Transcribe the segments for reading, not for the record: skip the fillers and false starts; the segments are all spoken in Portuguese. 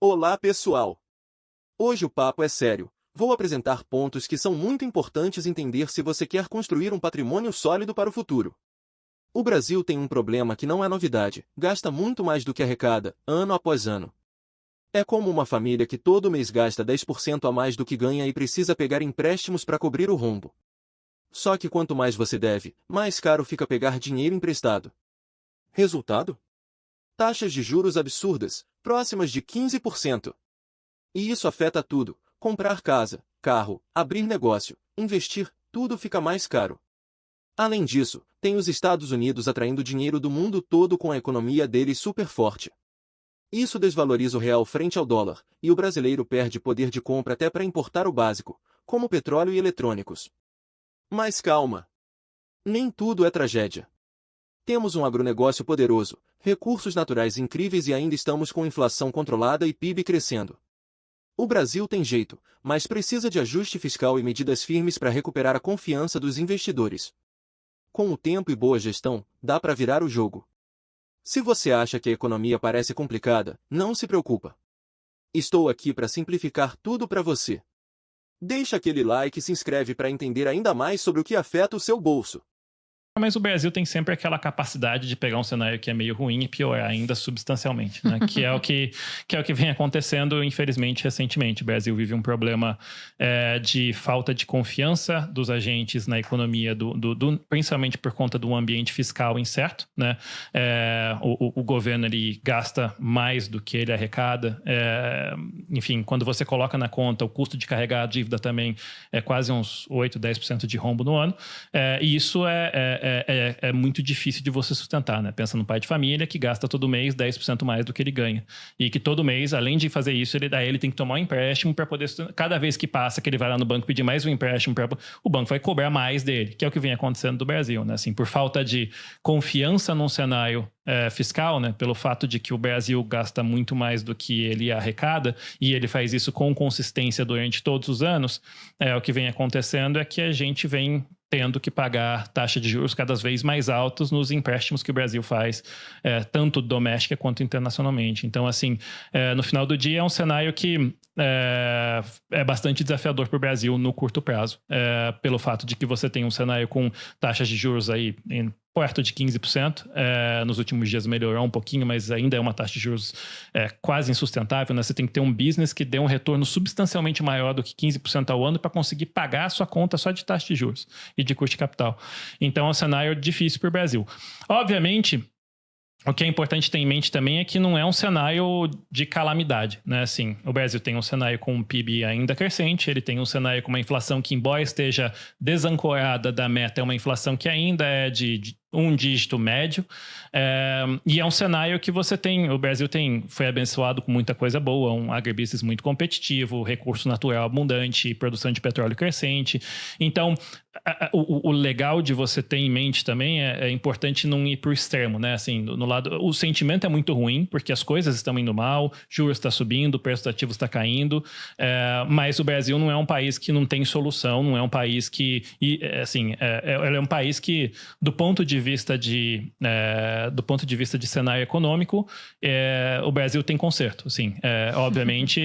Olá, pessoal! Hoje o papo é sério. Vou apresentar pontos que são muito importantes entender se você quer construir um patrimônio sólido para o futuro. O Brasil tem um problema que não é novidade: gasta muito mais do que arrecada, ano após ano. É como uma família que todo mês gasta 10% a mais do que ganha e precisa pegar empréstimos para cobrir o rombo. Só que quanto mais você deve, mais caro fica pegar dinheiro emprestado. Resultado? Taxas de juros absurdas, próximas de 15%. E isso afeta tudo: comprar casa, carro, abrir negócio, investir, tudo fica mais caro. Além disso, tem os Estados Unidos atraindo dinheiro do mundo todo com a economia deles super forte. Isso desvaloriza o real frente ao dólar, e o brasileiro perde poder de compra até para importar o básico, como petróleo e eletrônicos. Mas calma! Nem tudo é tragédia. Temos um agronegócio poderoso, recursos naturais incríveis e ainda estamos com inflação controlada e PIB crescendo. O Brasil tem jeito, mas precisa de ajuste fiscal e medidas firmes para recuperar a confiança dos investidores. Com o tempo e boa gestão, dá para virar o jogo. Se você acha que a economia parece complicada, não se preocupa. Estou aqui para simplificar tudo para você. Deixa aquele like e se inscreve para entender ainda mais sobre o que afeta o seu bolso. Mas o Brasil tem sempre aquela capacidade de pegar um cenário que é meio ruim e piorar ainda substancialmente, né? que é o que vem acontecendo, infelizmente, recentemente. O Brasil vive um problema de falta de confiança dos agentes na economia, principalmente por conta do ambiente fiscal incerto, né? O governo ele gasta mais do que ele arrecada. Enfim, quando você coloca na conta o custo de carregar a dívida também é quase uns 8, 10% de rombo no ano. E isso é muito difícil de você sustentar, né? Pensa no pai de família que gasta todo mês 10% mais do que ele ganha. E que todo mês, além de fazer isso, ele tem que tomar um empréstimo para poder sustentar. Cada vez que passa, que ele vai lá no banco pedir mais um empréstimo, o banco vai cobrar mais dele, que é o que vem acontecendo no Brasil, né? Assim, por falta de confiança num cenário fiscal, né? Pelo fato de que o Brasil gasta muito mais do que ele arrecada e ele faz isso com consistência durante todos os anos, o que vem acontecendo é que a gente vem tendo que pagar taxa de juros cada vez mais altos nos empréstimos que o Brasil faz, tanto doméstica quanto internacionalmente. Então, assim, no final do dia é um cenário que é bastante desafiador para o Brasil no curto prazo, pelo fato de que você tem um cenário com taxas de juros aí perto de 15%. Nos últimos dias melhorou um pouquinho, mas ainda é uma taxa de juros quase insustentável, né? Você tem que ter um business que dê um retorno substancialmente maior do que 15% ao ano para conseguir pagar a sua conta só de taxa de juros e de custo de capital. Então é um cenário difícil para o Brasil. Obviamente, o que é importante ter em mente também é que não é um cenário de calamidade, né? Assim, o Brasil tem um cenário com um PIB ainda crescente, ele tem um cenário com uma inflação que, embora esteja desancorada da meta, é uma inflação que ainda é de um dígito médio, e é um cenário que você tem, o Brasil foi abençoado com muita coisa boa, um agribusiness muito competitivo, recurso natural abundante, produção de petróleo crescente. Então, o legal de você ter em mente também é importante não ir para o extremo, né? Assim, no lado, o sentimento é muito ruim, porque as coisas estão indo mal, juros está subindo, o preço dos ativos está caindo, mas o Brasil não é um país que não tem solução, não é um país que, assim, ele é um país que, do ponto de vista de cenário econômico, o Brasil tem conserto, assim. Obviamente,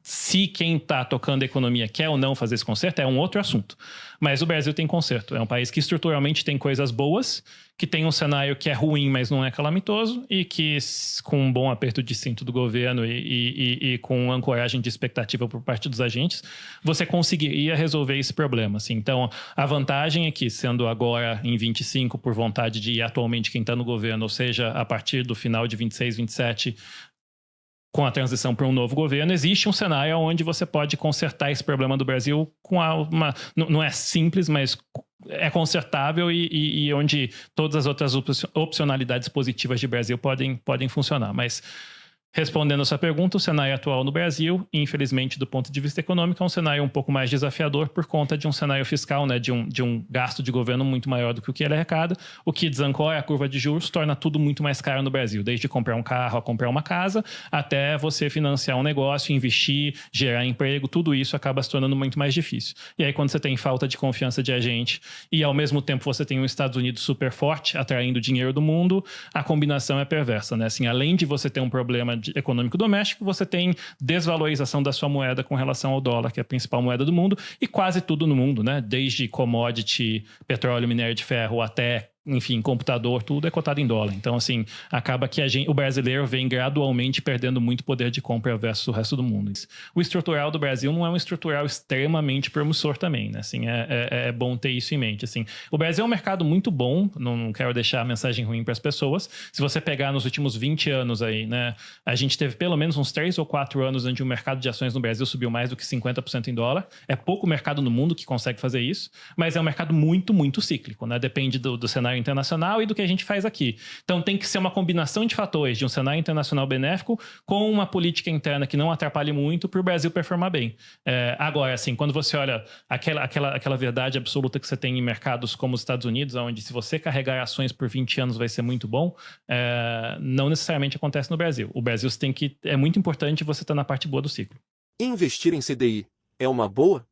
se quem está tocando a economia quer ou não fazer esse conserto, é um outro assunto. Mas o Brasil tem conserto. É um país que estruturalmente tem coisas boas, que tem um cenário que é ruim, mas não é calamitoso, e que, com um bom aperto de cinto do governo e com ancoragem de expectativa por parte dos agentes, você conseguiria resolver esse problema, assim. Então, a vantagem é que, sendo agora em 25, por vontade de atualmente quem está no governo, ou seja, a partir do final de 26, 27, com a transição para um novo governo, existe um cenário onde você pode consertar esse problema do Brasil com não é simples, mas é consertável e onde todas as outras opcionalidades positivas de Brasil podem funcionar. Mas, respondendo a sua pergunta, o cenário atual no Brasil, infelizmente, do ponto de vista econômico, é um cenário um pouco mais desafiador por conta de um cenário fiscal, né, de um gasto de governo muito maior do que o que ele arrecada, o que desancora a curva de juros, torna tudo muito mais caro no Brasil, desde comprar um carro a comprar uma casa, até você financiar um negócio, investir, gerar emprego, tudo isso acaba se tornando muito mais difícil. E aí, quando você tem falta de confiança de agente e, ao mesmo tempo, você tem um Estados Unidos super forte, atraindo dinheiro do mundo, a combinação é perversa, né? Assim, além de você ter um problema econômico doméstico, você tem desvalorização da sua moeda com relação ao dólar, que é a principal moeda do mundo, e quase tudo no mundo, né? Desde commodity, petróleo, minério de ferro, até, enfim, computador, tudo é cotado em dólar. Então, assim, acaba que o brasileiro vem gradualmente perdendo muito poder de compra versus o resto do mundo. O estrutural do Brasil não é um estrutural extremamente promissor também, né? Assim, é bom ter isso em mente. Assim, o Brasil é um mercado muito bom, não quero deixar a mensagem ruim para as pessoas. Se você pegar nos últimos 20 anos aí, né, a gente teve pelo menos uns 3 ou 4 anos onde o mercado de ações no Brasil subiu mais do que 50% em dólar. É pouco mercado no mundo que consegue fazer isso, mas é um mercado muito, muito cíclico, né? Depende do cenário internacional e do que a gente faz aqui. Então tem que ser uma combinação de fatores de um cenário internacional benéfico com uma política interna que não atrapalhe muito para o Brasil performar bem. Agora, assim, quando você olha aquela verdade absoluta que você tem em mercados como os Estados Unidos, onde se você carregar ações por 20 anos vai ser muito bom, não necessariamente acontece no Brasil. O Brasil é muito importante você estar na parte boa do ciclo. Investir em CDI é uma boa?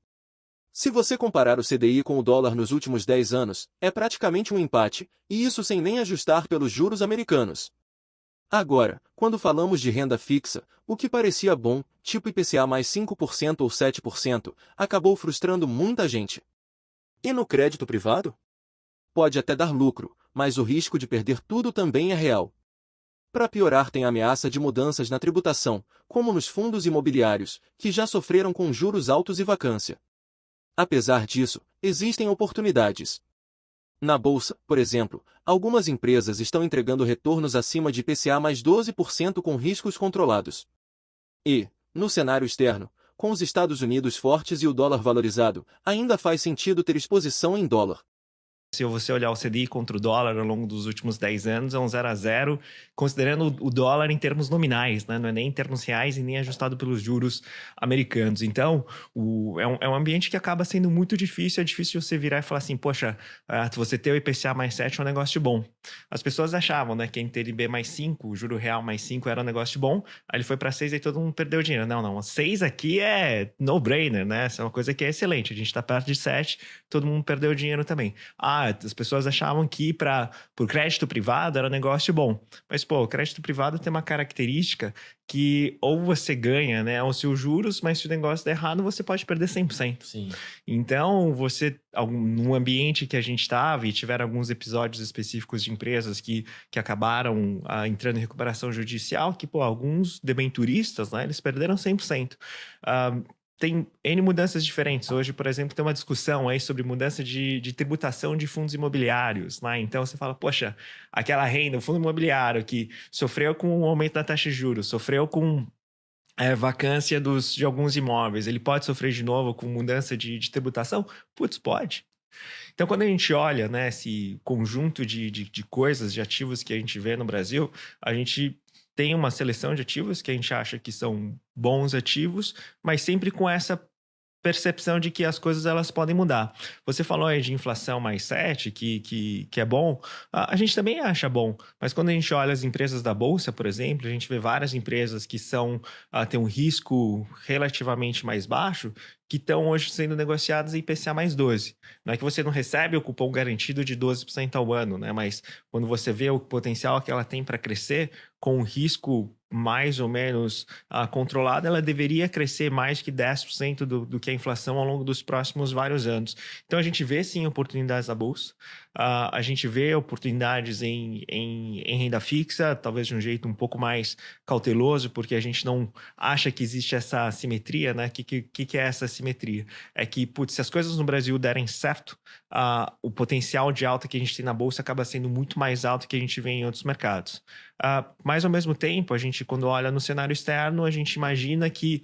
Se você comparar o CDI com o dólar nos últimos 10 anos, é praticamente um empate, e isso sem nem ajustar pelos juros americanos. Agora, quando falamos de renda fixa, o que parecia bom, tipo IPCA mais 5% ou 7%, acabou frustrando muita gente. E no crédito privado? Pode até dar lucro, mas o risco de perder tudo também é real. Para piorar, tem a ameaça de mudanças na tributação, como nos fundos imobiliários, que já sofreram com juros altos e vacância. Apesar disso, existem oportunidades. Na bolsa, por exemplo, algumas empresas estão entregando retornos acima de IPCA mais 12% com riscos controlados. E, no cenário externo, com os Estados Unidos fortes e o dólar valorizado, ainda faz sentido ter exposição em dólar. Se você olhar o CDI contra o dólar ao longo dos últimos 10 anos, é um 0 a 0, considerando o dólar em termos nominais, né? Não é nem em termos reais e nem ajustado pelos juros americanos. Então, é um ambiente que acaba sendo muito difícil. É difícil você virar e falar assim, poxa, você ter o IPCA mais 7 é um negócio bom. As pessoas achavam, né, que a NTNB mais 5, o juro real mais 5 era um negócio bom. Aí ele foi para 6 e todo mundo perdeu dinheiro. Não, 6 aqui é no-brainer, né? Essa é uma coisa que é excelente. A gente está perto de 7, todo mundo perdeu dinheiro também. As pessoas achavam que por crédito privado era um negócio bom. Mas, o crédito privado tem uma característica que ou você ganha, né, os seus juros, mas se o negócio der errado, você pode perder 100%. Sim. Então, num ambiente que a gente estava e tiveram alguns episódios específicos de empresas que acabaram entrando em recuperação judicial, que, alguns debenturistas, né, eles perderam 100%. Tem N mudanças diferentes. Hoje, por exemplo, tem uma discussão aí sobre mudança de tributação de fundos imobiliários, né? Então, você fala, poxa, aquela renda, o fundo imobiliário que sofreu com o aumento da taxa de juros, sofreu com vacância de alguns imóveis, ele pode sofrer de novo com mudança de tributação? Putz, pode. Então, quando a gente olha, né, esse conjunto de coisas, de ativos que a gente vê no Brasil, a gente tem uma seleção de ativos que a gente acha que são bons ativos, mas sempre com essa percepção de que as coisas elas podem mudar. Você falou aí de inflação mais 7, que é bom. A gente também acha bom, mas quando a gente olha as empresas da Bolsa, por exemplo, a gente vê várias empresas que têm um risco relativamente mais baixo, que estão hoje sendo negociadas em IPCA mais 12. Não é que você não recebe o cupom garantido de 12% ao ano, né? Mas quando você vê o potencial que ela tem para crescer, com um risco mais ou menos controlado, ela deveria crescer mais que 10% do que a inflação ao longo dos próximos vários anos. Então, a gente vê, sim, oportunidades na Bolsa. A gente vê oportunidades em renda fixa, talvez de um jeito um pouco mais cauteloso, porque a gente não acha que existe essa assimetria, né? O que é essa assimetria? É que, se as coisas no Brasil derem certo, o potencial de alta que a gente tem na Bolsa acaba sendo muito mais alto que a gente vê em outros mercados. Mas, ao mesmo tempo, a gente, quando olha no cenário externo, a gente imagina que,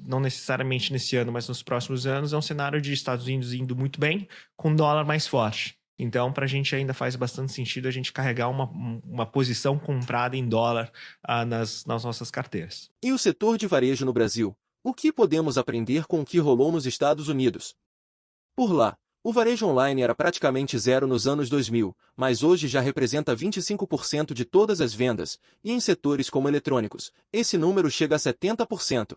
não necessariamente nesse ano, mas nos próximos anos, é um cenário de Estados Unidos indo muito bem, com dólar mais forte. Então, para a gente ainda faz bastante sentido a gente carregar uma posição comprada em dólar nas nossas carteiras. E o setor de varejo no Brasil? O que podemos aprender com o que rolou nos Estados Unidos? Por lá, o varejo online era praticamente zero nos anos 2000, mas hoje já representa 25% de todas as vendas, e em setores como eletrônicos, esse número chega a 70%.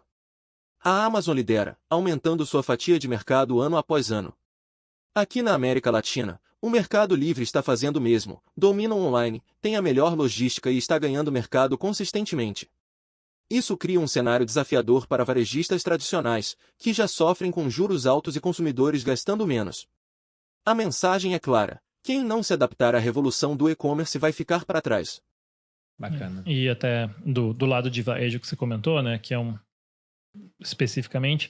A Amazon lidera, aumentando sua fatia de mercado ano após ano. Aqui na América Latina, o Mercado Livre está fazendo o mesmo, domina o online, tem a melhor logística e está ganhando mercado consistentemente. Isso cria um cenário desafiador para varejistas tradicionais, que já sofrem com juros altos e consumidores gastando menos. A mensagem é clara: quem não se adaptar à revolução do e-commerce vai ficar para trás. Bacana. E até do lado de varejo que você comentou, né, que é especificamente,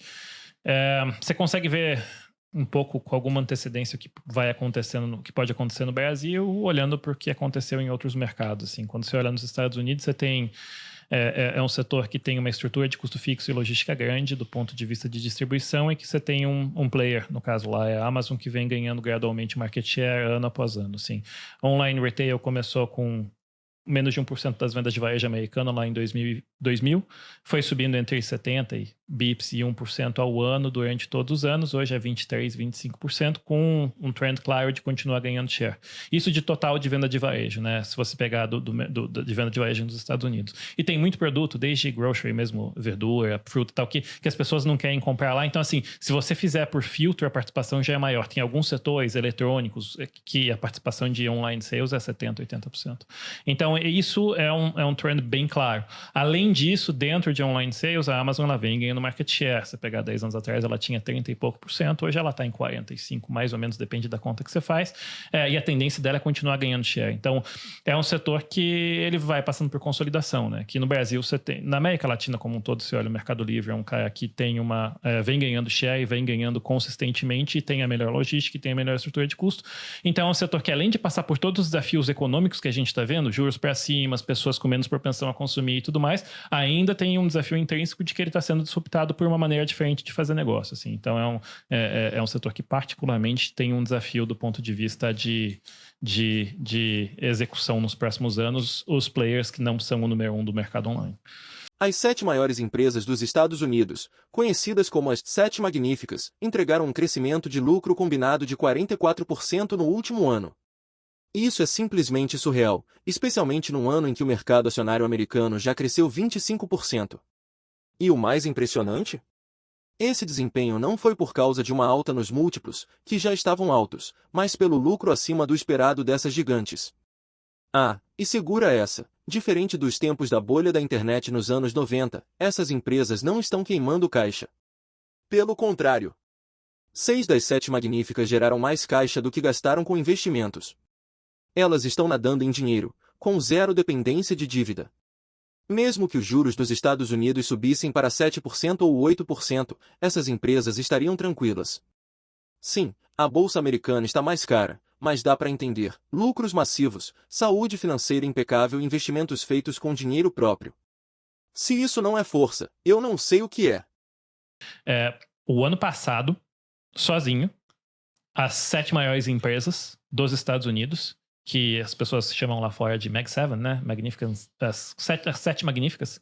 você consegue ver um pouco com alguma antecedência o que vai acontecendo, o que pode acontecer no Brasil, olhando para o que aconteceu em outros mercados. Assim. Quando você olha nos Estados Unidos, você tem um setor que tem uma estrutura de custo fixo e logística grande do ponto de vista de distribuição e que você tem um player, no caso lá é a Amazon, que vem ganhando gradualmente market share ano após ano. Assim. Online retail começou com menos de 1% das vendas de varejo americano lá em 2000, foi subindo entre 70 bips e 1% ao ano durante todos os anos, hoje é 23%, 25%, com um trend claro de continuar ganhando share. Isso de total de venda de varejo, né? Se você pegar de venda de varejo nos Estados Unidos. E tem muito produto, desde grocery mesmo, verdura, fruta e tal, que as pessoas não querem comprar lá. Então, assim, se você fizer por filtro, a participação já é maior. Tem alguns setores eletrônicos que a participação de online sales é 70%, 80%. Então, isso é um trend bem claro. Além disso, dentro de online sales, a Amazon ela vem ganhando market share. Se você pegar 10 anos atrás, ela tinha 30 e pouco por cento, hoje ela está em 45%, mais ou menos, depende da conta que você faz. E a tendência dela é continuar ganhando share. Então, é um setor que ele vai passando por consolidação, né? Aqui no Brasil, você tem... Na América Latina como um todo, você olha o Mercado Livre, é um cara que tem vem ganhando share e vem ganhando consistentemente e tem a melhor logística e tem a melhor estrutura de custo. Então, é um setor que, além de passar por todos os desafios econômicos que a gente está vendo, juros para cima, as pessoas com menos propensão a consumir e tudo mais, ainda tem um desafio intrínseco de que ele está sendo disruptado por uma maneira diferente de fazer negócio. Assim. Então, é um setor que particularmente tem um desafio do ponto de vista de execução nos próximos anos, os players que não são o número 1 do mercado online. As 7 maiores empresas dos Estados Unidos, conhecidas como as 7 Magníficas, entregaram um crescimento de lucro combinado de 44% no último ano. Isso é simplesmente surreal, especialmente num ano em que o mercado acionário americano já cresceu 25%. E o mais impressionante? Esse desempenho não foi por causa de uma alta nos múltiplos, que já estavam altos, mas pelo lucro acima do esperado dessas gigantes. E segura essa, diferente dos tempos da bolha da internet nos anos 90, essas empresas não estão queimando caixa. Pelo contrário. 6 das 7 magníficas geraram mais caixa do que gastaram com investimentos. Elas estão nadando em dinheiro, com zero dependência de dívida. Mesmo que os juros dos Estados Unidos subissem para 7% ou 8%, essas empresas estariam tranquilas. Sim, a bolsa americana está mais cara, mas dá para entender. Lucros massivos, saúde financeira impecável e investimentos feitos com dinheiro próprio. Se isso não é força, eu não sei o que é. O ano passado, sozinho, as 7 maiores empresas dos Estados Unidos, que as pessoas chamam lá fora de Mag 7, né? As 7 magníficas,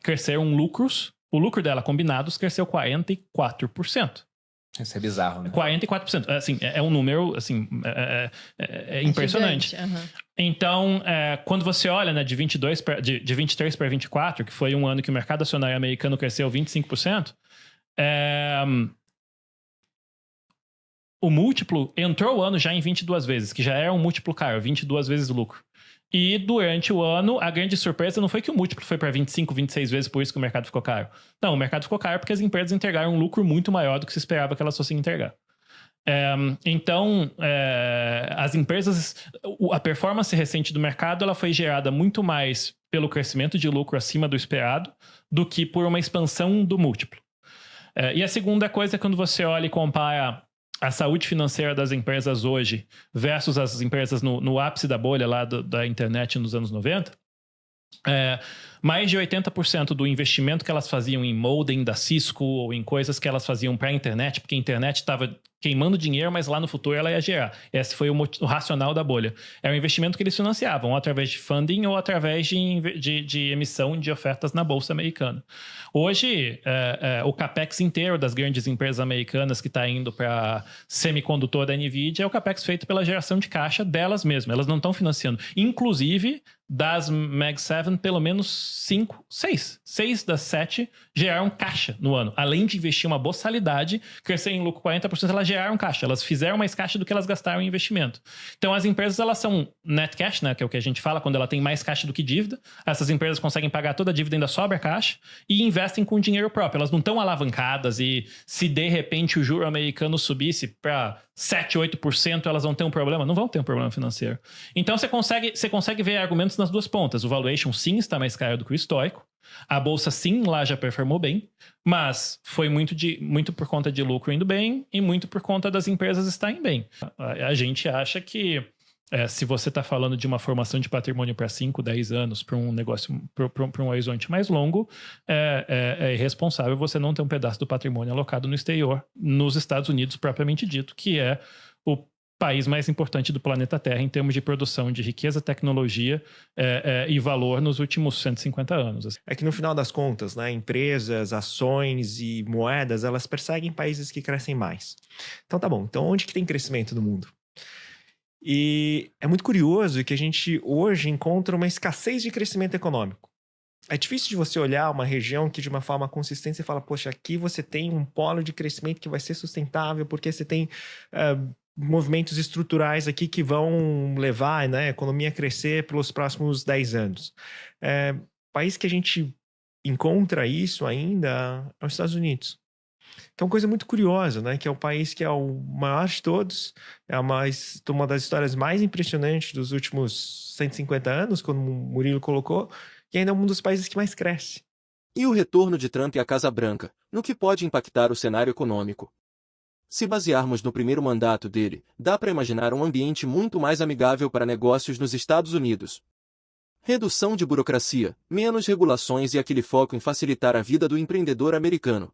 cresceram lucros. O lucro dela, combinados, cresceu 44%. Isso é bizarro, né? 44%. Assim, é um número, assim, impressionante. Gigante, Então, quando você olha, né, de 23 para 24, que foi um ano que o mercado acionário americano cresceu 25%, o múltiplo entrou o ano já em 22 vezes, que já é um múltiplo caro, 22 vezes o lucro. E durante o ano, a grande surpresa não foi que o múltiplo foi para 25, 26 vezes, por isso que o mercado ficou caro. Não, o mercado ficou caro porque as empresas entregaram um lucro muito maior do que se esperava que elas fossem entregar. Então, as empresas, a performance recente do mercado, ela foi gerada muito mais pelo crescimento de lucro acima do esperado do que por uma expansão do múltiplo. E a segunda coisa é quando você olha e compara a saúde financeira das empresas hoje versus as empresas no ápice da bolha lá da internet nos anos 90, mais de 80% do investimento que elas faziam em modem da Cisco ou em coisas que elas faziam para a internet, porque a internet estava queimando dinheiro, mas lá no futuro ela ia gerar. Esse foi o racional da bolha. Era um investimento que eles financiavam, ou através de funding ou através de emissão de ofertas na Bolsa Americana. Hoje, o capex inteiro das grandes empresas americanas que está indo para semicondutor da NVIDIA é o capex feito pela geração de caixa delas mesmas. Elas não estão financiando. Inclusive, das Mag 7, pelo menos 6 das 7 geraram caixa no ano. Além de investir uma boçalidade, crescer em lucro 40%, elas geraram caixa. Elas fizeram mais caixa do que elas gastaram em investimento. Então, as empresas, elas são net cash, né? Que é o que a gente fala quando ela tem mais caixa do que dívida. Essas empresas conseguem pagar toda a dívida, ainda sobra caixa, e investem com dinheiro próprio. Elas não estão alavancadas e se de repente o juro americano subisse para 7, 8%, elas vão ter um problema? Não vão ter um problema financeiro. Então, você consegue ver argumentos nas duas pontas. O valuation, sim, está mais caro do que o histórico. A bolsa, sim, lá já performou bem. Mas foi muito por conta de lucro indo bem e muito por conta das empresas estarem bem. A gente acha que se você está falando de uma formação de patrimônio para 5, 10 anos, para um negócio, para um horizonte mais longo, é irresponsável você não ter um pedaço do patrimônio alocado no exterior, nos Estados Unidos propriamente dito, que é o país mais importante do planeta Terra em termos de produção de riqueza, tecnologia e valor nos últimos 150 anos. É que no final das contas, né, empresas, ações e moedas, elas perseguem países que crescem mais. Então tá bom, então onde que tem crescimento no mundo? E é muito curioso que a gente hoje encontra uma escassez de crescimento econômico. É difícil de você olhar uma região que de uma forma consistente você fala, poxa, aqui você tem um polo de crescimento que vai ser sustentável porque você tem movimentos estruturais aqui que vão levar, né, a economia a crescer pelos próximos 10 anos. País que a gente encontra isso ainda é os Estados Unidos. Que é uma coisa muito curiosa, né? Que é o país que é o maior de todos, é uma das histórias mais impressionantes dos últimos 150 anos, como o Murilo colocou, e ainda é um dos países que mais cresce. E o retorno de Trump à Casa Branca, no que pode impactar o cenário econômico? Se basearmos no primeiro mandato dele, dá para imaginar um ambiente muito mais amigável para negócios nos Estados Unidos. Redução de burocracia, menos regulações e aquele foco em facilitar a vida do empreendedor americano.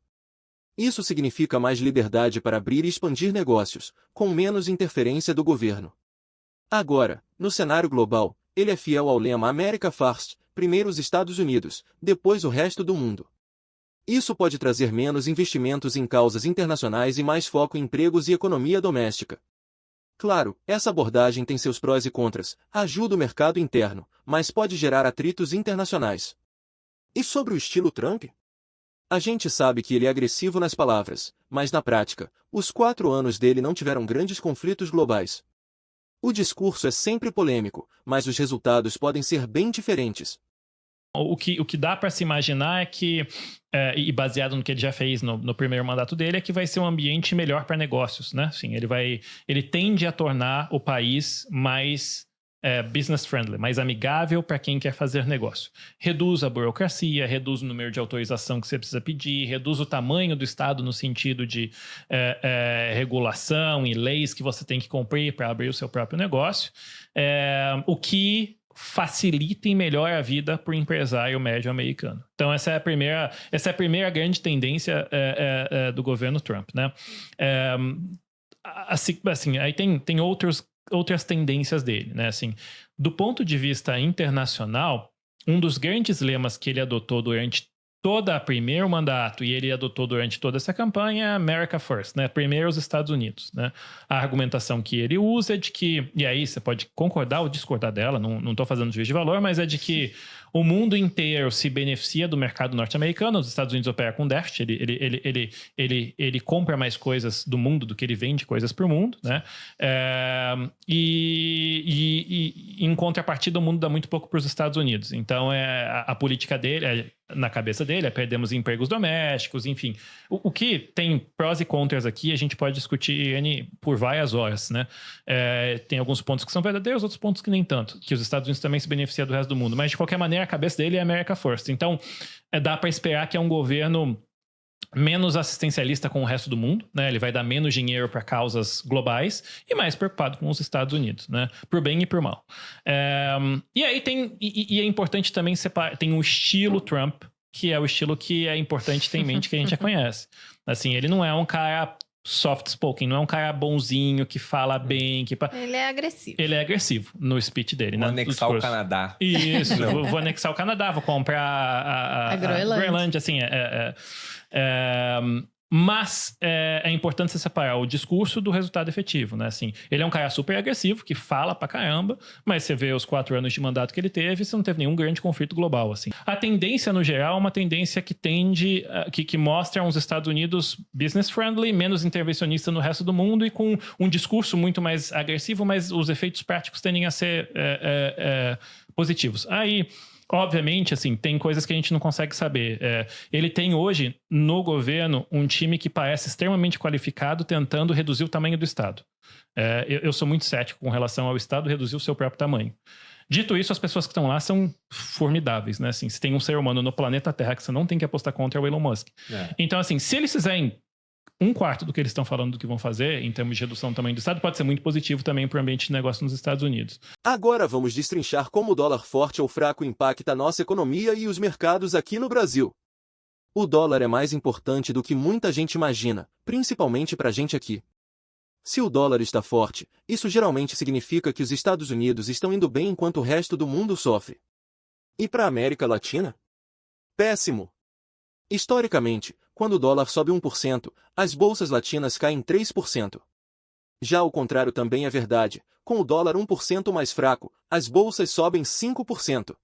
Isso significa mais liberdade para abrir e expandir negócios, com menos interferência do governo. Agora, no cenário global, ele é fiel ao lema America First, primeiro os Estados Unidos, depois o resto do mundo. Isso pode trazer menos investimentos em causas internacionais e mais foco em empregos e economia doméstica. Claro, essa abordagem tem seus prós e contras, ajuda o mercado interno, mas pode gerar atritos internacionais. E sobre o estilo Trump? A gente sabe que ele é agressivo nas palavras, mas na prática, os 4 anos dele não tiveram grandes conflitos globais. O discurso é sempre polêmico, mas os resultados podem ser bem diferentes. O que dá para se imaginar é que, e baseado no que ele já fez no primeiro mandato dele, é que vai ser um ambiente melhor para negócios, né? Assim, ele tende a tornar o país mais business friendly, mais amigável para quem quer fazer negócio. Reduz a burocracia, reduz o número de autorização que você precisa pedir, reduz o tamanho do Estado no sentido de regulação e leis que você tem que cumprir para abrir o seu próprio negócio, o que facilita e melhora a vida para o empresário médio americano. Então, essa é a primeira grande tendência do governo Trump, né? Assim, aí tem outras tendências dele, né? Assim, do ponto de vista internacional, um dos grandes lemas que ele adotou durante todo o primeiro mandato e ele adotou durante toda essa campanha é America First, né? Primeiro os Estados Unidos, né? A argumentação que ele usa é de que, e aí você pode concordar ou discordar dela, não estou fazendo juízo de valor, mas é de que o mundo inteiro se beneficia do mercado norte-americano, os Estados Unidos operam com déficit, ele compra mais coisas do mundo do que ele vende coisas para o mundo, né? E em contrapartida o mundo dá muito pouco para os Estados Unidos. Então a política dele, na cabeça dele, perdemos empregos domésticos, enfim. O que tem prós e contras aqui, a gente pode discutir por várias horas, né? Tem alguns pontos que são verdadeiros, outros pontos que nem tanto, que os Estados Unidos também se beneficiam do resto do mundo, mas de qualquer maneira a cabeça dele é America First. Então, dá para esperar que é um governo menos assistencialista com o resto do mundo, né? Ele vai dar menos dinheiro para causas globais e mais preocupado com os Estados Unidos, né? Por bem e por mal. E aí é importante também separar, tem o estilo Trump, que é o estilo que é importante ter em mente que a gente já conhece. Assim, ele não é um cara soft-spoken, não é um cara bonzinho, que fala bem, Ele é agressivo. Ele é agressivo no speech dele, Vou né? anexar o Canadá. Isso, vou anexar o Canadá, vou comprar a Groenlândia, assim, Mas é importante você separar o discurso do resultado efetivo, né? Assim, ele é um cara super agressivo, que fala pra caramba, mas você vê os 4 anos de mandato que ele teve, você não teve nenhum grande conflito global, assim. A tendência, no geral, é uma tendência que tende, que mostra uns Estados Unidos business-friendly, menos intervencionista no resto do mundo e com um discurso muito mais agressivo, mas os efeitos práticos tendem a ser positivos. Aí... Obviamente, assim, tem coisas que a gente não consegue saber. Ele tem hoje, no governo, um time que parece extremamente qualificado tentando reduzir o tamanho do Estado. Eu sou muito cético com relação ao Estado reduzir o seu próprio tamanho. Dito isso, as pessoas que estão lá são formidáveis, né? Assim, se tem um ser humano no planeta Terra que você não tem que apostar contra, é o Elon Musk. Então, assim, se eles fizerem 1/4 do que eles estão falando do que vão fazer, em termos de redução do tamanho do Estado, pode ser muito positivo também para o ambiente de negócio nos Estados Unidos. Agora vamos destrinchar como o dólar forte ou fraco impacta a nossa economia e os mercados aqui no Brasil. O dólar é mais importante do que muita gente imagina, principalmente para a gente aqui. Se o dólar está forte, isso geralmente significa que os Estados Unidos estão indo bem enquanto o resto do mundo sofre. E para a América Latina? Péssimo! Historicamente, quando o dólar sobe 1%, as bolsas latinas caem 3%. Já o contrário também é verdade, com o dólar 1% mais fraco, as bolsas sobem 5%.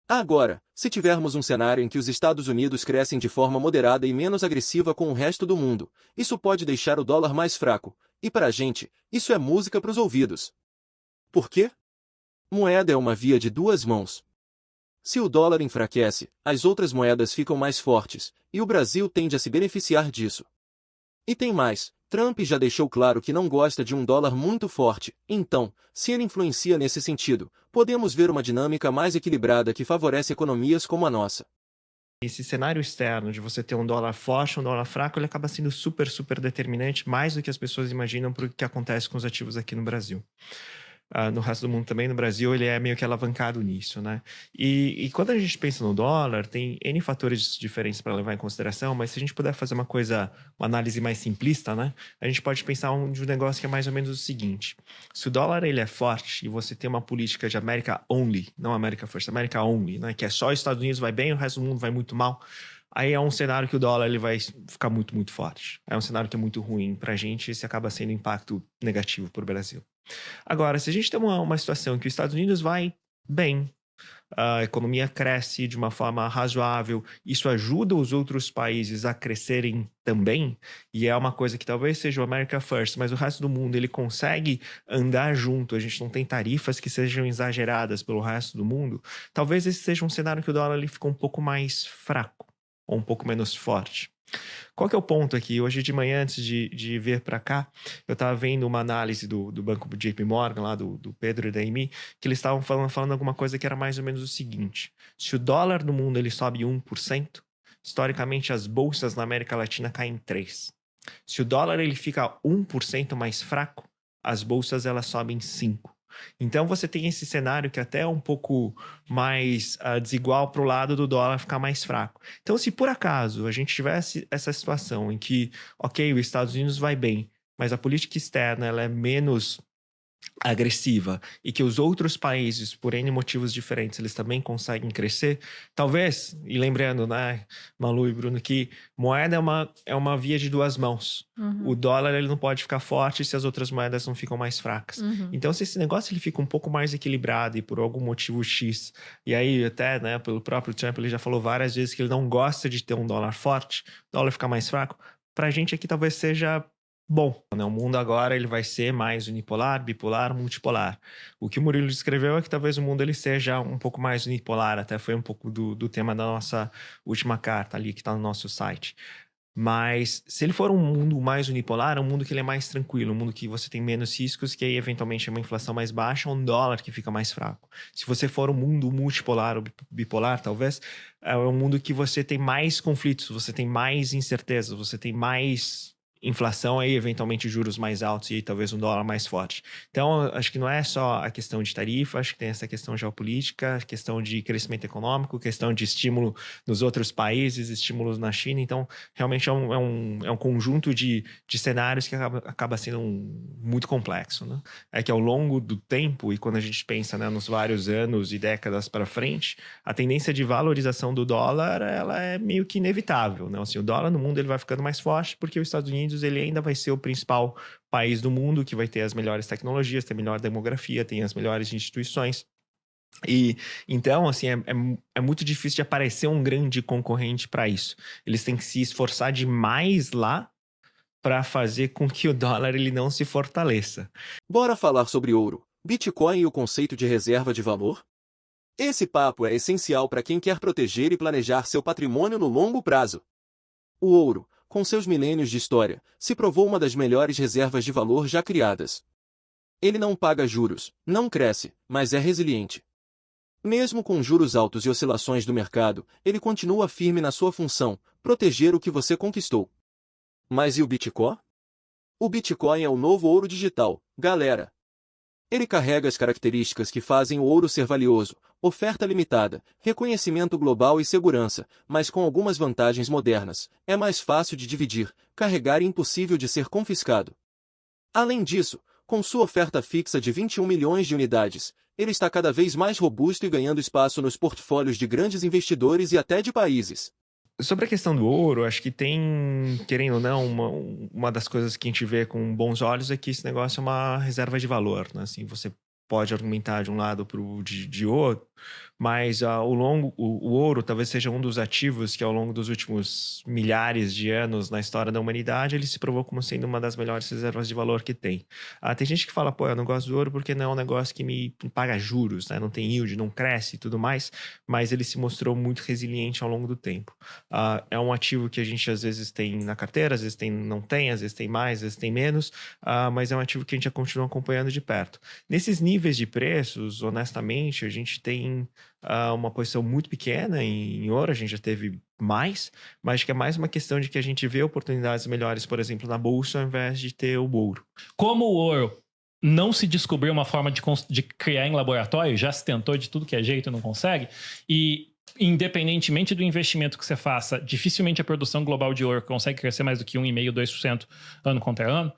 Agora, se tivermos um cenário em que os Estados Unidos crescem de forma moderada e menos agressiva com o resto do mundo, isso pode deixar o dólar mais fraco, e para a gente, isso é música para os ouvidos. Por quê? Moeda é uma via de duas mãos. Se o dólar enfraquece, as outras moedas ficam mais fortes, e o Brasil tende a se beneficiar disso. E tem mais, Trump já deixou claro que não gosta de um dólar muito forte, então, se ele influencia nesse sentido, podemos ver uma dinâmica mais equilibrada que favorece economias como a nossa. Esse cenário externo de você ter um dólar forte, um dólar fraco, ele acaba sendo super, super determinante, mais do que as pessoas imaginam para o que acontece com os ativos aqui no Brasil. No resto do mundo também, no Brasil, ele é meio que alavancado nisso, né? E quando a gente pensa no dólar, tem N fatores diferentes para levar em consideração, mas se a gente puder fazer uma análise mais simplista, né? A gente pode pensar de um negócio que é mais ou menos o seguinte. Se o dólar ele é forte e você tem uma política de America Only, não America First, America Only, né? Que é só os Estados Unidos vai bem e o resto do mundo vai muito mal. Aí é um cenário que o dólar ele vai ficar muito, muito forte. É um cenário que é muito ruim para a gente e esse acaba sendo impacto negativo para o Brasil. Agora, se a gente tem uma situação em que os Estados Unidos vai bem, a economia cresce de uma forma razoável, isso ajuda os outros países a crescerem também, e é uma coisa que talvez seja o America First, mas o resto do mundo ele consegue andar junto, a gente não tem tarifas que sejam exageradas pelo resto do mundo, talvez esse seja um cenário que o dólar ele fica um pouco mais fraco, ou um pouco menos forte. Qual que é o ponto aqui? Hoje de manhã, antes de vir para cá, eu estava vendo uma análise do banco JP Morgan, lá do Pedro e da Amy, que eles estavam falando alguma coisa que era mais ou menos o seguinte. Se o dólar no mundo ele sobe 1%, historicamente as bolsas na América Latina caem 3%. Se o dólar ele fica 1% mais fraco, as bolsas elas sobem 5%. Então você tem esse cenário que até é um pouco mais desigual para o lado do dólar ficar mais fraco. Então se por acaso a gente tivesse essa situação em que, ok, os Estados Unidos vai bem, mas a política externa ela é menos agressiva e que os outros países, por N motivos diferentes, eles também conseguem crescer, talvez, e lembrando, né, Malu e Bruno, que moeda é uma via de duas mãos. O dólar ele não pode ficar forte se as outras moedas não ficam mais fracas. Então, se esse negócio ele fica um pouco mais equilibrado e por algum motivo X, e aí até, né, pelo próprio Trump, ele já falou várias vezes que ele não gosta de ter um dólar forte, o dólar ficar mais fraco, pra gente aqui talvez seja bom, né? O mundo agora ele vai ser mais unipolar, bipolar, multipolar. O que o Murilo descreveu é que talvez o mundo ele seja um pouco mais unipolar, até foi um pouco do tema da nossa última carta ali que está no nosso site. Mas se ele for um mundo mais unipolar, é um mundo que ele é mais tranquilo, um mundo que você tem menos riscos, que aí eventualmente é uma inflação mais baixa, um dólar que fica mais fraco. Se você for um mundo multipolar ou bipolar, talvez, é um mundo que você tem mais conflitos, você tem mais incertezas, você tem mais inflação aí, eventualmente juros mais altos e talvez um dólar mais forte. Então, acho que não é só a questão de tarifa, acho que tem essa questão geopolítica, questão de crescimento econômico, questão de estímulo nos outros países, estímulos na China. Então, realmente é um conjunto de cenários que acaba sendo muito complexo, né? É que ao longo do tempo, e quando a gente pensa, né, nos vários anos e décadas para frente, a tendência de valorização do dólar, ela é meio que inevitável, né? Assim, o dólar no mundo ele vai ficando mais forte porque os Estados Unidos ele ainda vai ser o principal país do mundo que vai ter as melhores tecnologias, tem a melhor demografia, tem as melhores instituições. E então, assim, é muito difícil de aparecer um grande concorrente para isso. Eles têm que se esforçar demais lá para fazer com que o dólar ele não se fortaleça. Bora falar sobre ouro, Bitcoin e o conceito de reserva de valor? Esse papo é essencial para quem quer proteger e planejar seu patrimônio no longo prazo. O ouro, com seus milênios de história, se provou uma das melhores reservas de valor já criadas. Ele não paga juros, não cresce, mas é resiliente. Mesmo com juros altos e oscilações do mercado, ele continua firme na sua função, proteger o que você conquistou. Mas e o Bitcoin? O Bitcoin é o novo ouro digital, galera. Ele carrega as características que fazem o ouro ser valioso: oferta limitada, reconhecimento global e segurança, mas com algumas vantagens modernas. É mais fácil de dividir, carregar e impossível de ser confiscado. Além disso, com sua oferta fixa de 21 milhões de unidades, ele está cada vez mais robusto e ganhando espaço nos portfólios de grandes investidores e até de países. Sobre a questão do ouro, acho que tem, querendo ou não, uma das coisas que a gente vê com bons olhos é que esse negócio é uma reserva de valor, né? Assim, você pode argumentar de um lado para o de outro, mas o ouro talvez seja um dos ativos que ao longo dos últimos milhares de anos na história da humanidade, ele se provou como sendo uma das melhores reservas de valor que tem. Tem gente que fala, pô, eu não gosto do ouro porque não é um negócio que me paga juros, né? Não tem yield, não cresce e tudo mais, mas ele se mostrou muito resiliente ao longo do tempo. É um ativo que a gente às vezes tem na carteira, às vezes não tem, às vezes tem mais, às vezes tem menos, mas é um ativo que a gente continua acompanhando de perto. Nesses níveis de preços, honestamente, a gente tem uma posição muito pequena em ouro, a gente já teve mais, mas acho que é mais uma questão de que a gente vê oportunidades melhores, por exemplo, na bolsa, ao invés de ter o ouro. Como o ouro não se descobriu uma forma de criar em laboratório, já se tentou de tudo que é jeito e não consegue, e independentemente do investimento que você faça, dificilmente a produção global de ouro consegue crescer mais do que 1,5%, 2% ano contra ano.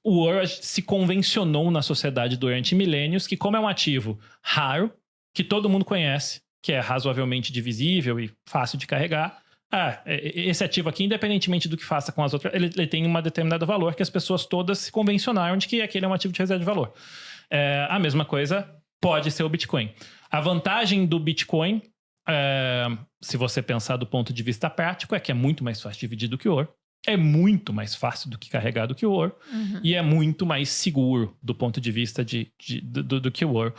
O ouro se convencionou na sociedade durante milênios que, como é um ativo raro, que todo mundo conhece, que é razoavelmente divisível e fácil de carregar, esse ativo aqui, independentemente do que faça com as outras, ele tem um determinado valor que as pessoas todas se convencionaram de que aquele é um ativo de reserva de valor. A mesma coisa pode ser o Bitcoin. A vantagem do Bitcoin, se você pensar do ponto de vista prático, é que é muito mais fácil de dividir do que o ouro. É muito mais fácil do que carregar do que o ouro. Uhum. E é muito mais seguro do ponto de vista do que o ouro.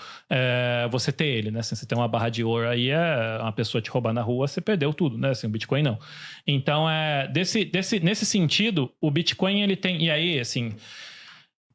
Você ter ele, né? Se você tem uma barra de ouro aí, uma pessoa te roubar na rua, você perdeu tudo, né? Assim, o Bitcoin não. Então, nesse sentido, o Bitcoin, ele tem... E aí, assim...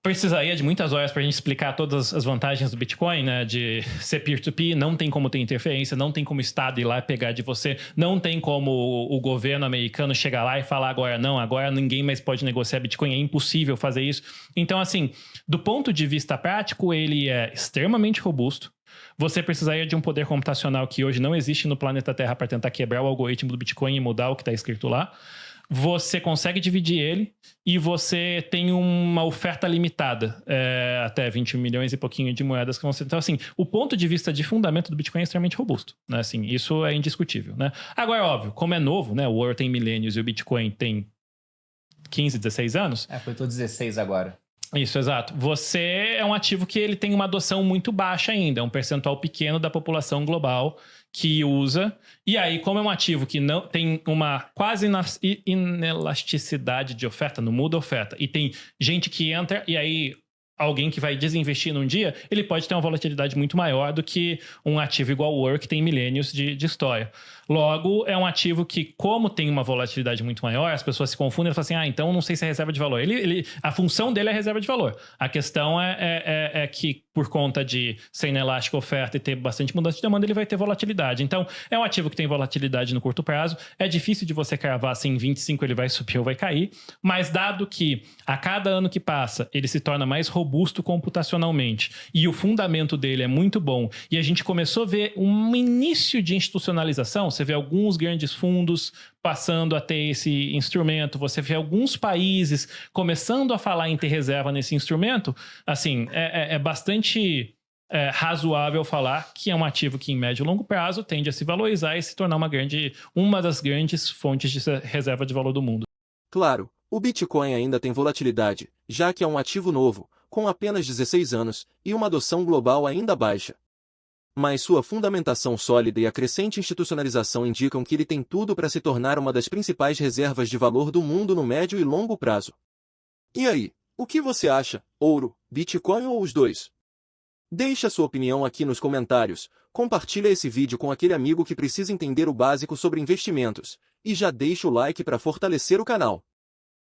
Precisaria de muitas horas para a gente explicar todas as vantagens do Bitcoin, né? De ser peer-to-peer, não tem como ter interferência, não tem como o Estado ir lá e pegar de você, não tem como o governo americano chegar lá e falar agora ninguém mais pode negociar Bitcoin, é impossível fazer isso. Então, assim, do ponto de vista prático, ele é extremamente robusto. Você precisaria de um poder computacional que hoje não existe no planeta Terra para tentar quebrar o algoritmo do Bitcoin e mudar o que está escrito lá. Você consegue dividir ele e você tem uma oferta limitada, até 20 milhões e pouquinho de moedas que vão ser. Então, assim, o ponto de vista de fundamento do Bitcoin é extremamente robusto, né? Assim, isso é indiscutível, né? Agora, óbvio, como é novo, né? O ouro tem milênios e o Bitcoin tem 15, 16 anos. Completou 16 agora. Isso, exato. Você é um ativo que ele tem uma adoção muito baixa ainda, é um percentual pequeno da população global que usa. E aí, como é um ativo que não tem uma quase inelasticidade de oferta, não muda a oferta, e tem gente que entra e aí alguém que vai desinvestir num dia, ele pode ter uma volatilidade muito maior do que um ativo igual o ouro que tem milênios de história. Logo, é um ativo que, como tem uma volatilidade muito maior, as pessoas se confundem e falam assim, então não sei se é reserva de valor. A função dele é reserva de valor. A questão é que, por conta de ser inelástico oferta e ter bastante mudança de demanda, ele vai ter volatilidade. Então, é um ativo que tem volatilidade no curto prazo. É difícil de você cravar assim, em 25 ele vai subir ou vai cair, mas dado que a cada ano que passa, ele se torna mais robusto computacionalmente e o fundamento dele é muito bom, e a gente começou a ver um início de institucionalização, você vê alguns grandes fundos passando a ter esse instrumento, você vê alguns países começando a falar em ter reserva nesse instrumento, assim, é bastante razoável falar que é um ativo que em médio e longo prazo tende a se valorizar e se tornar uma das grandes fontes de reserva de valor do mundo. Claro, o Bitcoin ainda tem volatilidade, já que é um ativo novo, com apenas 16 anos, e uma adoção global ainda baixa. Mas sua fundamentação sólida e a crescente institucionalização indicam que ele tem tudo para se tornar uma das principais reservas de valor do mundo no médio e longo prazo. E aí, o que você acha? Ouro, Bitcoin ou os dois? Deixe a sua opinião aqui nos comentários, compartilha esse vídeo com aquele amigo que precisa entender o básico sobre investimentos, e já deixa o like para fortalecer o canal.